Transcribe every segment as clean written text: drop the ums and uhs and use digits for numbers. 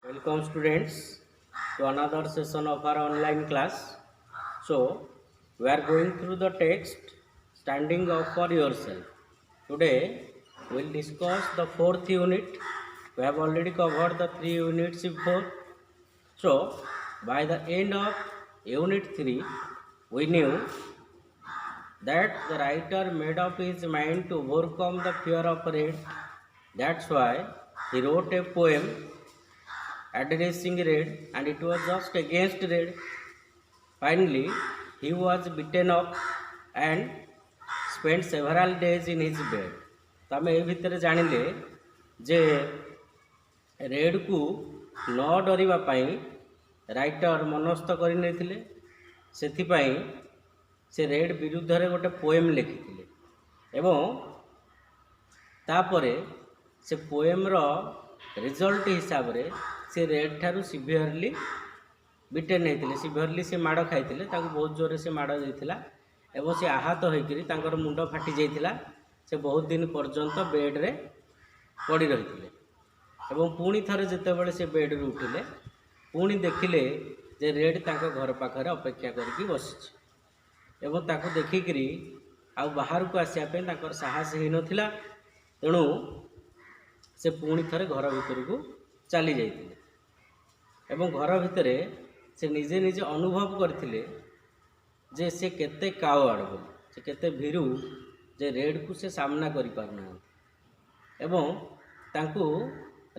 Welcome students to another session of our online class. So we are going through the text standing up for yourself. Today we will discuss the fourth unit. We have already covered the 3 units before. So by the end of unit 3 we knew that the writer made up his mind to overcome the fear of rain. That's why he wrote a poem addressing Red, and it was just against Red. Finally, he was beaten up and spent several days in his bed. तो आम भितर जानिले जे red को न डरवाई writer मनस्थ करने से red विरुद्ध रे गोटे पोएम लिखिले एवं तापरे से पोएम रो रिजल्ट हिसाब रे से रेड ठारू सिवियरली बिटेन होते सिवियरली से माड़ खाई बहुत जोर से माड़ देता एवं से आहत होकर मुंड फाटी जाता से बहुत दिन पर्यंत बेड रे पड़ी रही एवं पुणी थरे जितेबाला से बेड रू उठिले पुणी देखिले जे रेड तांको घर पाखरे अपेक्षा करके बसी एवं ताको देखिकी आ बाहर को आसापी साहस हो नाला तेणु से पुणी थरे घर भीतर को चली जाइए एवं घर भितर से निजे निजे अनुभव करथिले जे से केते कावर्ड बोली से केते भीरू जे रेड को से सामना करि पारना एवं तांको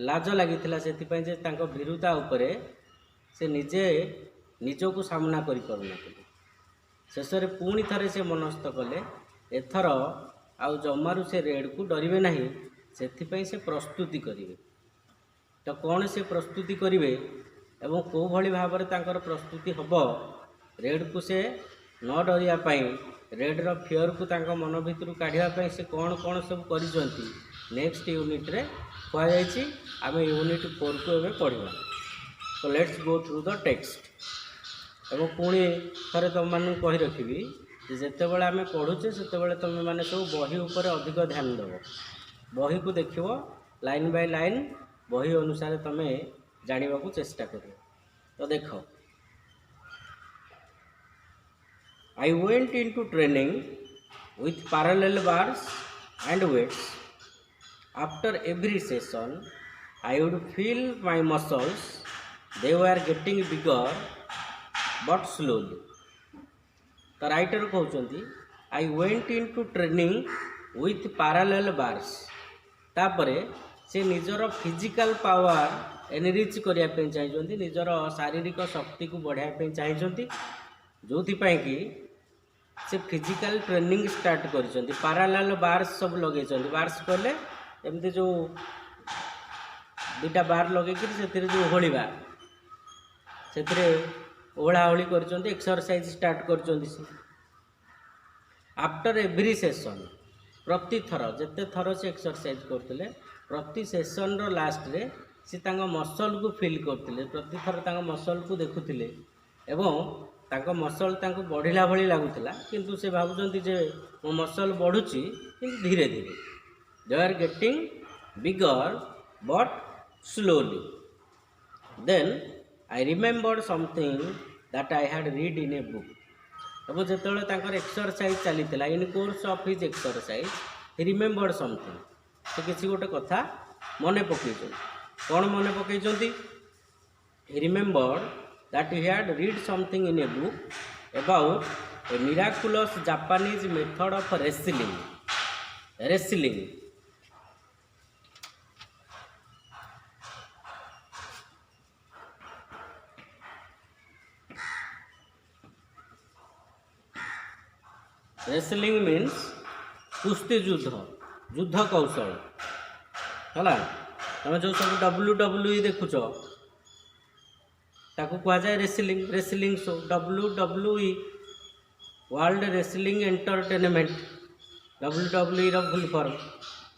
लाज लागिथिला सेति जे तांको भीरुता उपरे से निजे निजो को सामना करि पारुना शेष रे पुणी थरे से मनस्थ कले एथर आउ जमारू से रेड को डरिवे नहीं सेति से प्रस्तुति करिवे तो कौन से प्रस्तुति करिवे एवं को भली भाव में तांकर प्रस्तुति हब रेड को से न डरिया पाई रेड रो फियर को तांको मन भितर काढ़िया से कौन कौन सब करिसंती नेक्स्ट यूनिट रे कह जायछि आमे यूनिट 4 को एबे पढ़िबा तो let's go through the text एवं पुणी थरे तुम मानू कहि रखिबी जेते बेले आमे पढुचे सेते बेले तुम माने सब बही ऊपर अधिक ध्यान देबो बही को देखिबो लाइन बाय लाइन बही अनुसार तुम जानिबा को चेष्टा करियो तो देखो I went into training with parallel bars and weights. After every session, I would feel my muscles. They were getting bigger, but slowly. The writer कहउचंती I went into training with parallel bars. तापरे से निजर physical power enrich करने चाहिए निजर शारीरिक शक्ति को बढ़ाई चाहिए जो कि से फिजिकल ट्रेनिंग स्टार्ट कर पारालाल बार्स सब लगे बार्स कहले एमती जो दुटा बार लगे से जो ओहलिबा से ओहलाओहली कर एक्सरसाइज स्टार्ट कर आफ्टर एवरी सेशन प्रति थर जिते थर से एक्सरसाइज करते प्रति सेशन रो लास्ट रे से मसल को फिल करते प्रति थर मसल को देखुले एवं तांको मसल तांको बढ़िला भली लागुला किंतु से भाबुचंती जे मो मसल बढ़ुची किंतु धीरे धीरे they are getting bigger but slowly then I remembered something that I had read in a book अब जेतेबेले तांकर एक्सरसाइज चलीला in course of his exercise he remembered something से किसी गोटे कथा मने पकई कौन मने पकई he remembered that he had read something in a book about a miraculous Japanese method of wrestling. Wrestling means कुश्ती युद्ध कौशल है तुम जो सब WWE देखुच ताकू कह जाए wrestling show WWE world wrestling entertainment WWE रो फुल फॉर्म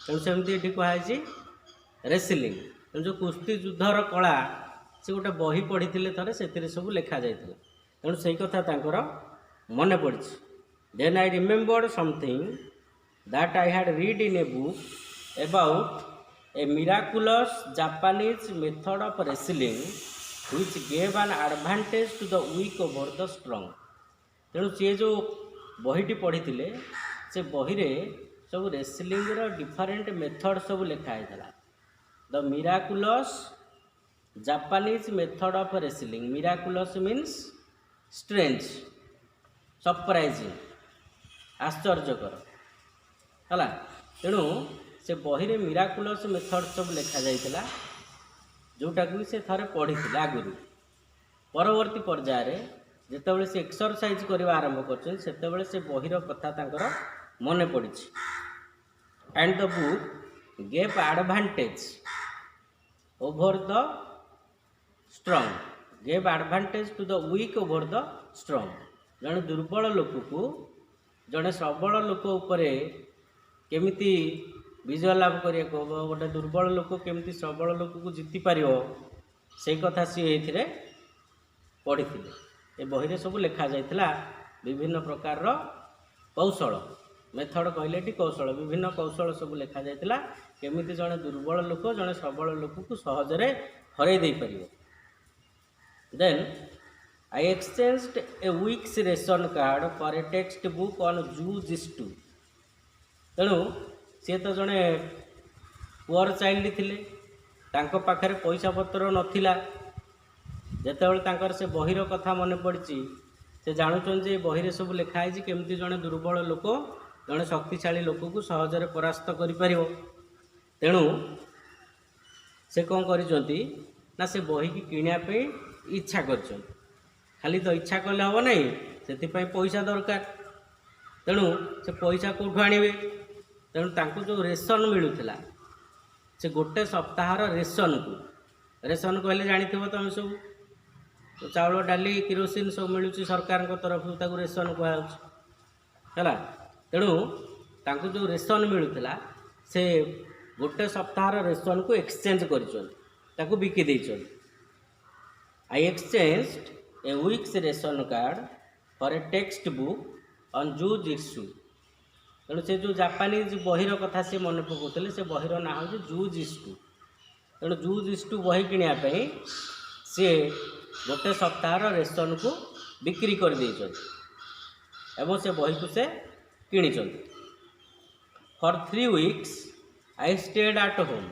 तेणु सेमती कहुई रेसलिंग तेणु जो कुश्ती युद्धर कला से गोटे बही पढ़ी थे से सब लिखा जाता तेणु से कथा तांकर मन पड़ी then I remembered something that I had read in a book about a miraculous Japanese method of wrestling which gave an advantage to the weak over the strong. तेणु सी जो बहीटी पढ़ी से बही रे सब रेसलिंग रो डिफरेंट मेथड सब लिखाई था। The miraculous Japanese method of wrestling, miraculous means strange, surprising, आश्चर्यकर है। तेणु से बही रे मिराकुलस मेथड सब लिखा जाइला, जोटा कि से थरे पढ़ी आगुरी। परवर्ती पर्यायर जितेबाला से एक्सरसाइज करने आरंभ कर से बहीर कथा तांकर मन पड़ी। And the book gave advantage over the strong, gave advantage to the weak over the strong. जड़े दुर्बल लोक को जड़े सबल लोक उपरे केमिति विजय लाभ करिया को, गोटे दुर्बल लोक केमिति सबल लोक को जीति पारियो, से कथा सी एथिरे पढ़ी। ए बही रे सब लिखा जाइथिला विभिन्न प्रकार रो कौशल, मेथड कहले टी कौशल, विभिन्न कौशल सब लिखा जाइथिला केमिति जड़े दुर्बल लोक जड़े सबल लोक को सहजरे हरै दे पारियो। Then I exchanged a week's ration card for a text book on jujitsu। तेणु सी तो जड़े पुअर चाइल्ड थिले, तांको पाखरे पैसा पत्र नथिला। जेतेबेले तांकर से बहीर कथा मन पड़ी, से जानुचन जे बही सब लिखाई केमती जड़े दुर्बल लोक जड़े शक्तिशाली लोक को सहजरे परास्त करि परिबो। तेणु से कौन करिसंती ना से बही की किनिया पे इच्छा कर, खाली तो इच्छा कले हम ना, से पैसा दरकार। तेणु से पैसा कौटू आणवे, तेणु तांको जो रेशन मिलूला से गोटे सप्ताहर रेशन को, रेशन कहले जानिथिबो तुम सब, तो चाउल डाली किरोसिन सब मिलूँ सरकार तरफ ताको रेशन कहला। तेणु तांको जो रेशन मिलूला से गोटे सप्ताहर रेशन को एक्सचेंज कर बिकी देइछन। I exchanged a weeks ration card for a text book on jujitsu. तेणु से जो जापानीज बहीर कथा से मन पकाउते से बहीर ना हूँ जूजित्सु। तेणु जूजित्सु बही किणापी सी गोटे सप्ताहर रेशन को बिक्री कर देइछन एवं से बही को से किणिछन। For 3 weeks I stayed at home.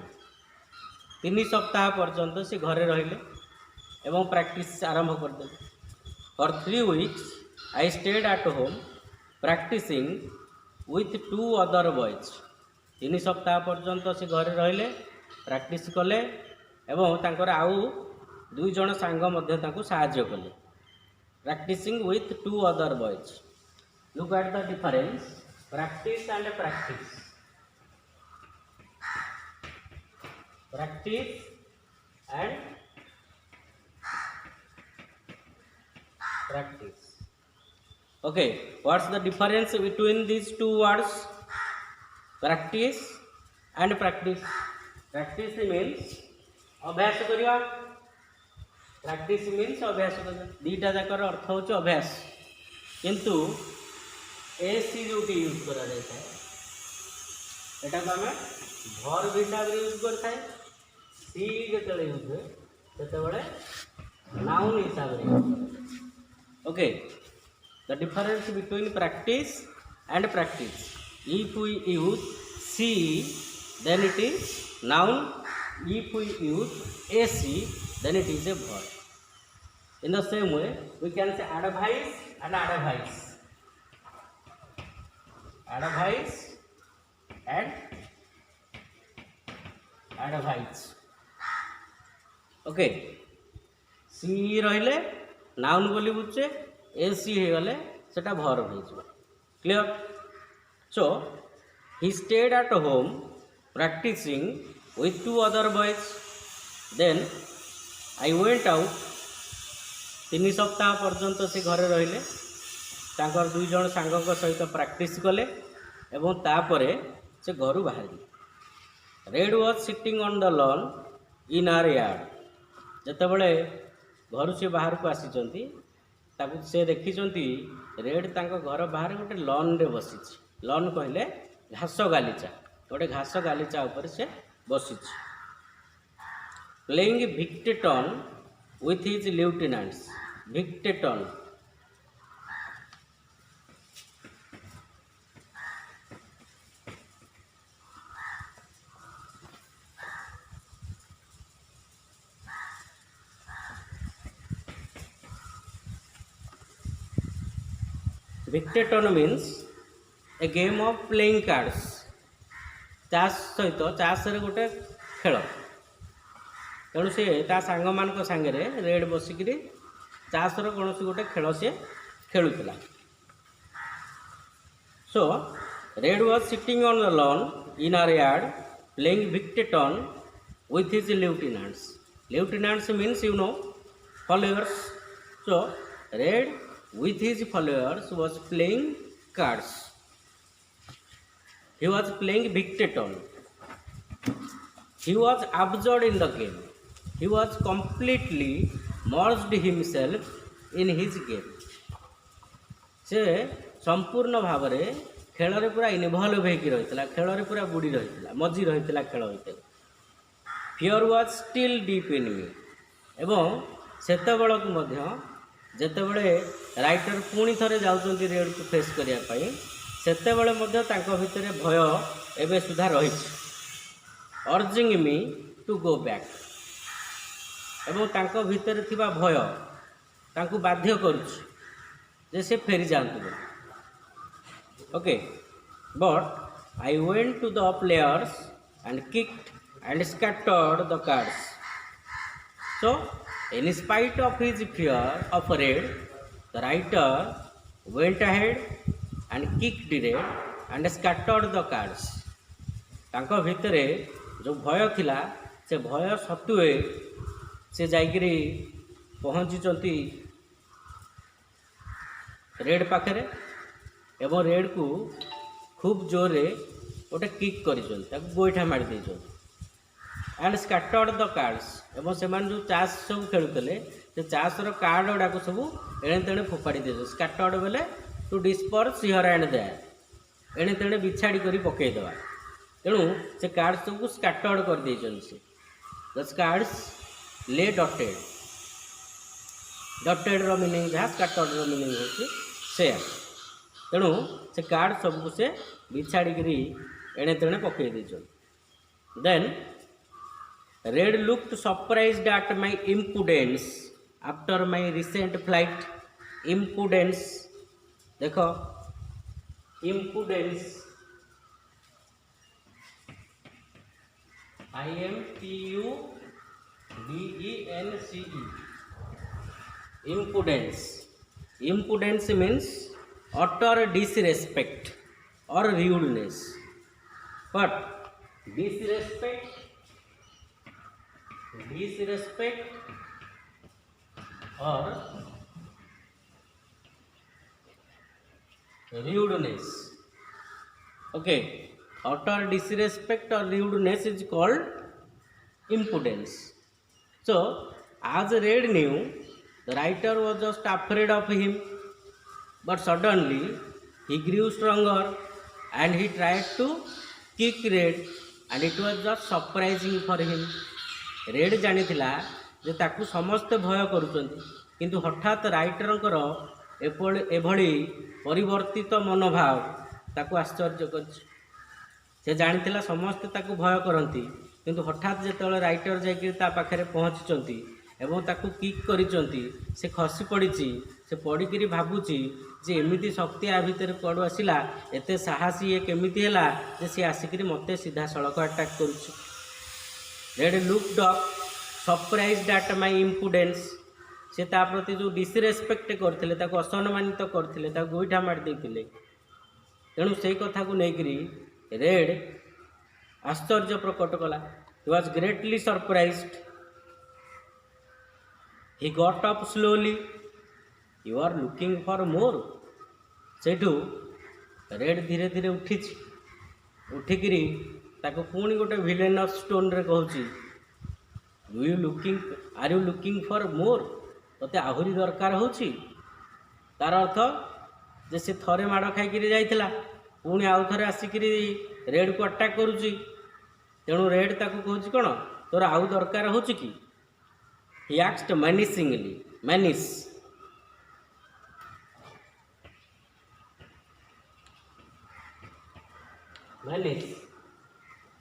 3 सप्ताह पर्यंत से घरे रहिले एवं प्रैक्टिस आरंभ करदे। For 3 weeks I stayed at home practising with 2 other boys। 3 सप्ताह पर्यंत से घरे रहिले प्रैक्टिस कले एवं तांकर आउ 2 जण सांग मध्य तांको सहाय्य कले। Practising with 2 other boys। Look at the difference practice and practice. Practice and practice। Okay, what's the difference between these two words, practice and practice? Practice means अभ्यास करिया, practice means अभ्यास करिया। दीटा जाकर अर्थ होच अभ्यास, किंतु एसी जो यूज करा जाता है एटा को हमें वर्ब हिसाब रे यूज करता है। सी जेतले यूज है सेतेबेले नाउन हिसाब रे use. Okay, the difference between practice and practice. If we use see, then it is noun. If we use AC, then it is a verb. In the same way, we can say advise and advice. Advice and advice. Okay, see रहिले noun बोली बुझे, एसी हो गले सेटा verb हो। Clear? So he stayed at home practising with 2 other boys। Then I went out. 3 सप्ताह पर्यंत से घरे रहिले, तांकर 2 जण सांगक सहित प्रैक्टिस कले एवं तापरे से घर बाहर। Red was sitting on the lawn in our yard. जेतेबेले घर से बाहर को आसी से देखी रेड तांको घर बाहर गोटे लॉन रे बसी। लॉन कहले घास गालीचा, गोटे घास गालीचा ऊपर से बसी प्लेइंग भिक्टेटन with his lieutenants. Victeton. Victeton means a game of playing cards. Chas सहित चास रे गोटे खेल तेणु सी सांग मान सांगे रेड बसिक चाषर कौन गोटे खेल सी खेलुला so Red was sitting on the lawn in our yard playing भिक्टेटन with his lieutenants. Lieutenants means you know followers. So Red with his followers was playing cards. He was playing Victeton. He was absorbed in the game. He was completely merged himself in his game. से संपूर्ण भाव में खेल रे पूरा involve होकर रही खेल रे पूरा बुड़ी रही मजी रही खेल होते fear was still deep in me एवं सेते बेलू जेतेबेले राइटर पुणी थे जाऊँच रेड को फेस करने सेते भितर भय एवं सुधा रही urging me to go back एवं तांको भितर थिबा भय तांको बाध्य करुचे से फेरी जातु okay but I went to the players and kicked and scattered the cards. So in spite of his fear of Red, the writer went ahead and kicked Red and scattered the cards. तांको भितरे जो भय थिला से भय सत्वे से जाइकरी पहुँची red पाखे एवं रेड को खूब जोर रे गोटे किक कर गोईठा मारी दे एंड स्कैटर्ड द कार्ड्स एवं से जो चाष सब खेलुले से चाषर कार्ड गुड़ाक सब एणे तेणे फोपाड़ी दे स्कैटर्ड बेले to disperse here and there एणे तेणे बिछाड़ी कर पकईदेवा तेणु से कार्ड सब स्कैटर्ड कर से द कार्ड्स ले डटेड डटेड रो मीनिंग जहाँ स्कैटर्ड रो मीनिंग होची से तेणु से कार्ड सबको से बिछाड़ी करी एणे तेणे पकई देछन then Red looked surprised at my impudence after my recent flight. Impudence, देखो impudence, IMPUDENCE. Impudence. Impudence means utter disrespect or rudeness. But disrespect or rudeness. Okay, utter disrespect or rudeness is called impudence. So as Red knew, the writer was just afraid of him, but suddenly he grew stronger and he tried to kick Red, and it was just surprising for him. Red जानी जे ताकू समस्ते भय करुचंती किंतु हठात राइटरंकर एभली परिवर्तित मनोभाव ताकू आश्चर्य कर जानी समस्ते ताकू भय करती किंतु हठात जिते राइटर जा पाखे पहुँची एवं ताकू किक करिचंती से खसी पड़ी से पड़ी भावुची जे एमती शक्ति आ भितर कड़ू आसला एत साहसी ये केमिति हैला जे सी आसिक मते सीधा सड़क अटैक करुच्ची Red looked up surprised at my impudence से ता प्रति जो डिसरेस्पेक्ट करथिले ताको असम्मानित करथिले ताको गोईठा मार देथिले तेणु से कथा को लेकरी रेड आश्चर्य प्रकट कला he was greatly surprised he got up slowly you are looking for more सेठू रेड धीरे धीरे उठिकी ताको पुणी गोटे विलेनस स्टोन रे कहूँ are you looking for more ते आहरी दरकार होची तार अर्थ जे से थरे माड़ खाई जाइथिला पुणी आउ थरे आसिक रेड को अटैक करुची तेणु रेड ताकू कहूँ कौन तोर आउ दरकार हो कि he asked menacingly menace menace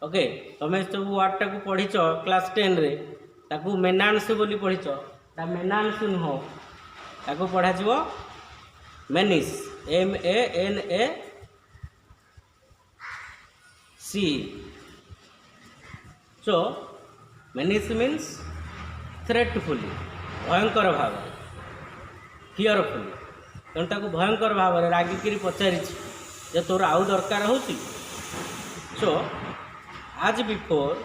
okay तुम्हें सब वार्ड टाक पढ़ीच क्लास 10 रे ताकू मेनान्स बोली पढ़ीच ता मेनान्स नुह ताकू पढ़ा जीवो मेनिस MANAC सो मेनिस मीन्स थ्रेटफुली भयंकर भाव फियरफुली तेणु ताकू भयंकर भाव रागिकी पचारि तोर आउ दरकार हो सो as before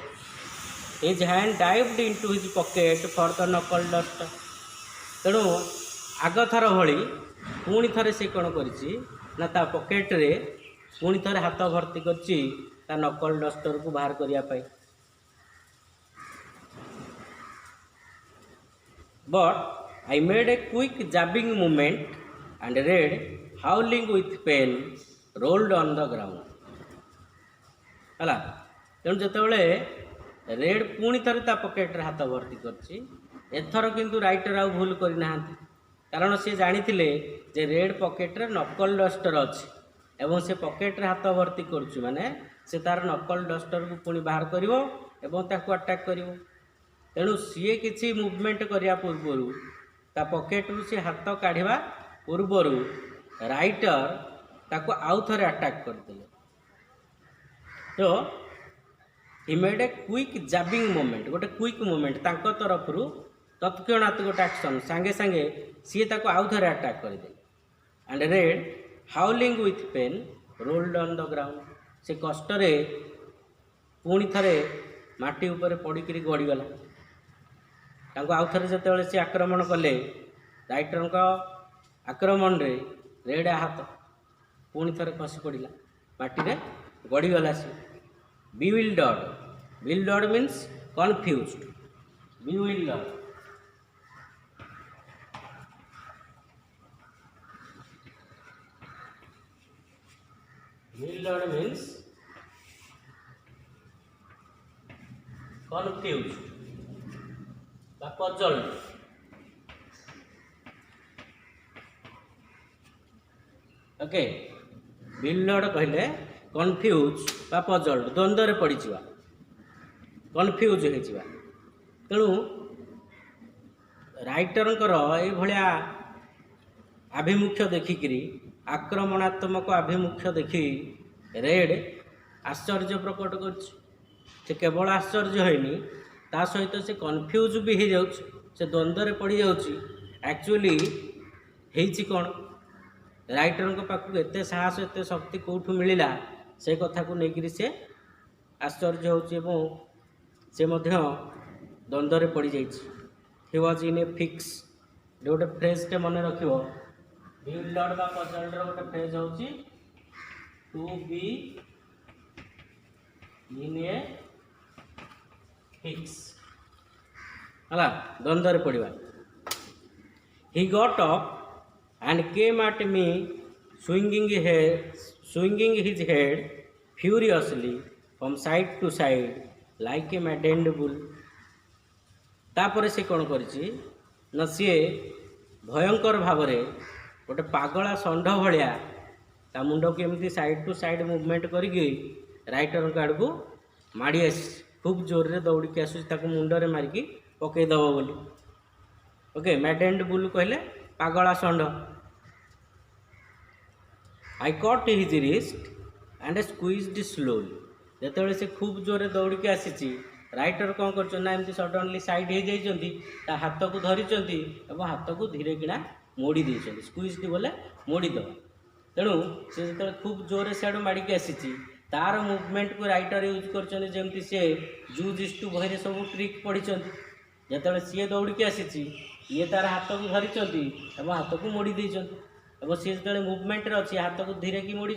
his hand dived into his pocket for the knuckle duster तेणु आग थर भली पुणी थे से कौन करना ता पकेट रे पुणी थे हाथ भर्ती कर नकल डस्टर को बाहर करने but I made a quick jabbing movement and Red howling with pain rolled on the ground है तेणु जितेबाला रेड पुणी थे ता पकेट हाथ भर्ती कर किंतु राइटर आउ भूल करना कारण सी जानी जे रेड पकेट रे नकल डस्टर अच्छी एवं से पकेट रे हाथ भर्ती करुच्ची माने से तार नकल डस्टर को पुणी बाहर करिवो एवं ताको अटैक करिवो तेणु सी किसी मूवमेंट करिया पूर्व ता पकेट रु सी हाथ काढ़ा पूर्वर राइटर ताको आउ थरे अटैक करदेले तो he made a quick jabbing movement गोटे क्विक मूवमेंट तांको तरफ तत्क्षणात गोटे एक्शन सांगे सांगे सी ताको आउ थरे अटैक करदे and Red howling with pain rolled on the ground से कष्ट पुणी थे माटी उपर पड़िकी गड़ीगला आउ थे जो सी आक्रमण कले राइटर आक्रमण रे रेड हाथ पुणी थे खसी पड़ा माटी गड़ीगला सी bewildered means confused bewildered means confused বা puzzled ओके bewildered कहले कन्फ्यूज बा पजल्ड द्वंद्व पड़ कन्फ्यूज हो तेणु राइटर ये आभिमुख्य देखिकी आक्रमणात्मक आभिमुख्य देखी रेड आश्चर्य प्रकट कर केवल आश्चर्य होनी ता सहित से कन्फ्यूज भी हो जाऊँ से द्वंद्व पड़ जाक्चुअली कौन राइटर पाखक एत साहस एत शक्ति कौटू मिलला से कथा को लेकर से आश्चर्य हो द्वंद्व पड़ he was in a fix गोटे फ्रेजटे मन रख bewildered बा puzzled गोटे फ्रेज हो to be in a fix है द्वंद्व पड़ा he got up and came at me swinging his head furiously from side to side like a maddened bull तापर से कौन करी ना सी भयंकर भाव गोटे पागला षंढ भाया ता मुंड को एमती साइड टू साइड मूवमेंट करके राइटर आड़ को माड़ी आस खूब जोर रे दौड़ी आसूँ मुंडे मारिकी पकईदेव बोली ओके मैडेंड बुल कहले पागला षंढ I cut his wrist and squeezed slowly जो से खूब जोर दौड़ी आसी राइटर कौन कर सडनली साइड हो जाती हाथ को धरी हाथ को धीरे किना मोड़ी देते स्क्वीज्ड बोले मोड़ीदेव तेणु से जो खूब जोर सियाड़ माड़िकी आसी तार मुवमेंट को राइटर यूज करमती सी जूज टू बही सब ट्रिक पढ़ी जो सी दौड़ी आसी ये तार हाथ को धरी हाथ को मोड़ी देते सी जो मुवमेंट अच्छी हाथ को धीरे की मोड़ी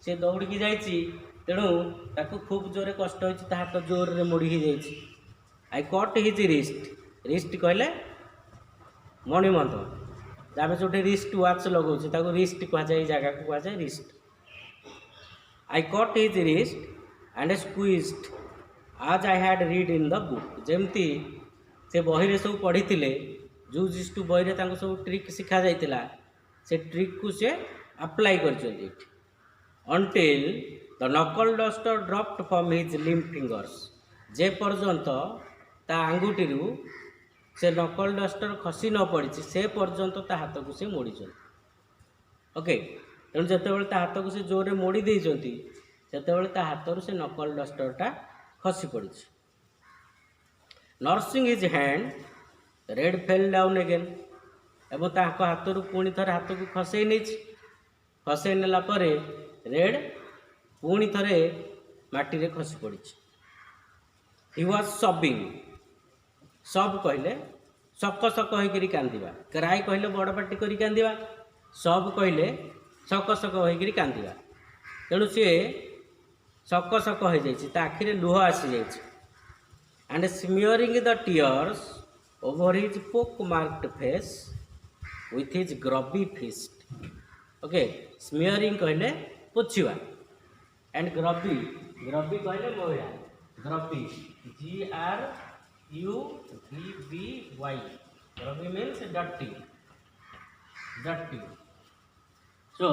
सी दौड़ी जाइए तेणु ताकू खूब जोर कष्ट हो हाथ जोर रे मोड़ी ही जाइए आई कट हिज रिस्ट कहले मणिमंथ आम जो रिस्ट वाच लगाऊ रिस्ट कहुए जगह को कहुए wrist I cut his wrist and squeezed as I had read in the book जमती से बही सब पढ़ी जूज इज टू बही सब ट्रिक शिखा जाइतिला से ट्रिक को से अप्लाई कर until the knuckle duster dropped from his limp fingers जे पर्यंत ता आंगुठी से नकल डस्टर खसी न पड़ी से पर्यंत ता हाथ को से मोड़ी ओके तेणु जिते ता हाथ को से जोर मोड़ी देती से हाथ से नकल डस्टरटा खसी पड़ी nursing his hand red fell down again एवं हाथ पुणी थे हाथ को खसई नहीं खसई नेला रेड पुणी थे माटी रे खसी पड़ी ही वाज सबिंग सब कहले सक सक होकर कांदिबा क्राई कहले बड़ पाटी करी कांदिबा सब कहले सक सक होकर कांदिबा तेणु सी सक सक हो जाइए आखिरे लुह आसी जाइए and smearing the tears over his pock marked face with his grubby fist okay smearing कहले पोछिवा एंड ग्रबी ग्रबी कहले मोहिड़ा grubby GRUBBY grubby means dirty dirty so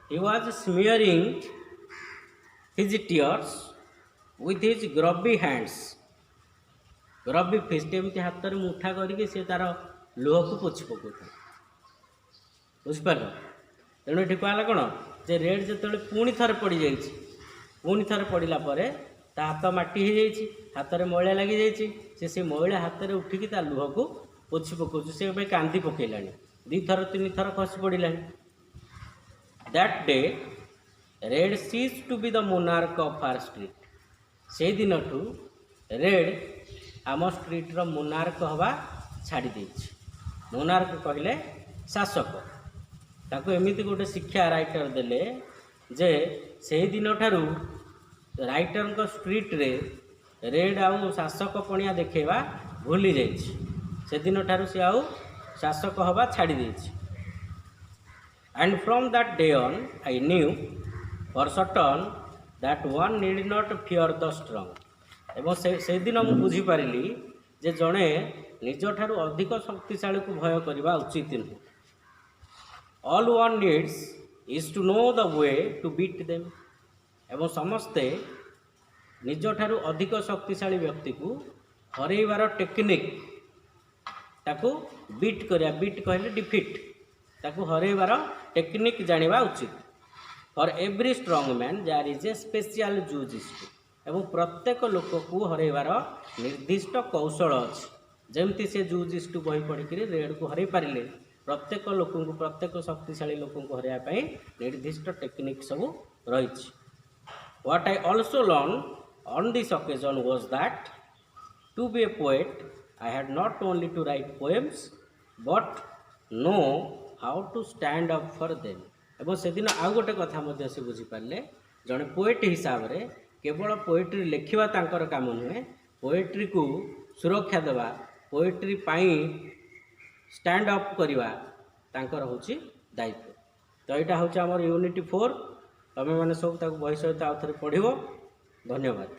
he was smearing his tears with his grubby hands grubby fist एमती हाथ में मुठा करके सी तार लुह को पोछि पकाता बुझिपार तेणु ये कहला कौन जे रेड जो पुणी थे पड़ जा पुणी थे पड़ा ता हाथ माटी हो जाइए हाथ में मैला लगी जाइए से मैला हाथ में उठिकी ता लुह को पोछि पकाउछ से कांदी पकईला दी थर तीन थर खसी पड़ा that day Red ceased to be the monarch of our street से दिन ठू रेड आम स्ट्रीट्र मोनार्क हवा छाड़ी देछि मोनार्क कहले शासक ताको एमिति गोटे शिक्षा राइटर देले जे से दिन ठारू राइटर को स्ट्रीट रे रेड आउ शासक पणिया देखेवा भूली जाइछि से दिन ठारू से आउ शासक हवा छाड़ी देछि and from that day on I knew for certain that one need not fear the strong एवं से दिन मु बुझी पारिली जे जड़े निज ठारू अधिक शक्तिशाली को भय करवा उचित नुह all one needs is to know the way to beat them एवं समस्ते निज ठारू अधिक शक्तिशाली व्यक्ति को हरइबार टेक्निक ताकू बीट करिया बीट कहले डिफिट ताकू हरइबार टेक्निक जानिबा उचित for every strong man there is a special jujitsu एवं प्रत्येक लोक को हरइबार निर्दिष्ट कौशल अच्छी जमती से जुजिस्टू बही पढ़ी रेड को हरई पारे प्रत्येक लोक प्रत्येक शक्तिशाली लोक हरइवाई निर्दिष्ट टेक्निक सब रही what I also learn on this occasion was that to be a poet I had not only to write poems but know how to stand up for them एवं से दिन आउ गोटे कथा से बुझीपारे जड़े पोएट हिसाब से केवल पोएट्री लिखा तांकर काम नुहे पोएट्री को सुरक्षा देवा पोएट्री पाई स्टैंड अप करवा तांकर होची दायित्व तो यहाँ हूँ आम यूनिट 4 तुम मैंने सब बही सहित आउ थे पढ़ धन्यवाद।